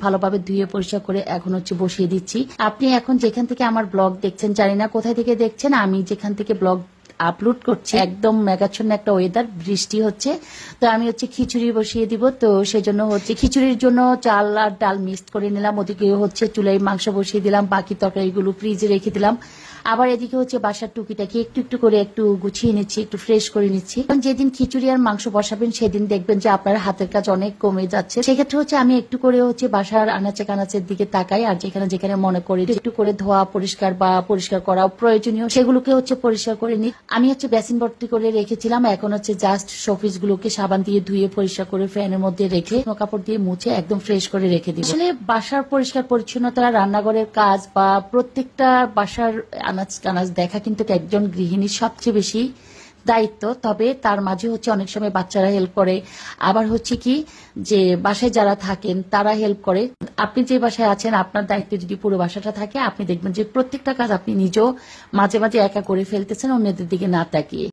ভালোভাবে ধুয়ে পরিষ্কার করে এখন হচ্ছে বসিয়ে দিচ্ছি। আপনি এখন যেখান থেকে আমার ব্লগ দেখছেন, জানি না কোথায় থেকে দেখছেন, আমি যেখান থেকে ব্লগ আপলোড করছি একদম মেঘাচ্ছন্ন একটা ওয়েদার, বৃষ্টি হচ্ছে। তো আমি হচ্ছে খিচুড়ি বসিয়ে দিব। তো সেজন্য হচ্ছে খিচুড়ির জন্য চাল আর ডাল মিক্সড করে নিলাম, ওদিকে হচ্ছে চুলায় মাংস বসিয়ে দিলাম, বাকি তরকারিগুলো ফ্রিজে রেখে দিলাম। আবার এদিকে হচ্ছে বাসার টুকিটাকি একটু একটু করে একটু গুছিয়ে নিচ্ছি, একটু ফ্রেশ করে নিচ্ছি। কারণ যেদিন খিচুড়ি আর মাংস বসাবেন সেদিন দেখবেন যে আপনার হাতের কাজ অনেক কমে যাচ্ছে। সেক্ষেত্রে হচ্ছে আমি একটু করে হচ্ছে বাসার আনাচে কানাচের দিকে তাকাই, আর যেখানে যেখানে মনে করি একটু করে ধোয়া পরিষ্কার বা পরিষ্কার করা প্রয়োজনীয় সেগুলোকে হচ্ছে পরিষ্কার করে নিই। আমি হচ্ছে বেসিন ভর্তি করে রেখেছিলাম, এখন হচ্ছে জাস্ট শোপিস গুলোকে সাবান দিয়ে ধুয়ে পরিষ্কার করে ফ্যানের মধ্যে রেখে কাপড় দিয়ে মুছে একদম ফ্রেশ করে রেখে দিই। আসলে বাসার পরিষ্কার পরিচ্ছন্নতা, রান্নাঘরের কাজ বা প্রত্যেকটা বাসার আনাজ কানাজ দেখা কিন্তু একজন গৃহিণীর সবচেয়ে বেশি দায়িত্ব। তবে তার মাঝে হচ্ছে অনেক সময় বাচ্চারা হেল্প করে, আবার হচ্ছে কি যে বাসায় যারা থাকেন তারা হেল্প করে। আপনি যে বাসায় আছেন আপনার দায়িত্বে যদি পুরো বাসাটা থাকে, আপনি দেখবেন যে প্রত্যেকটা কাজ আপনি নিজেও মাঝে মাঝে একা করে ফেলতেছেন অন্যদের দিকে না তাকিয়ে।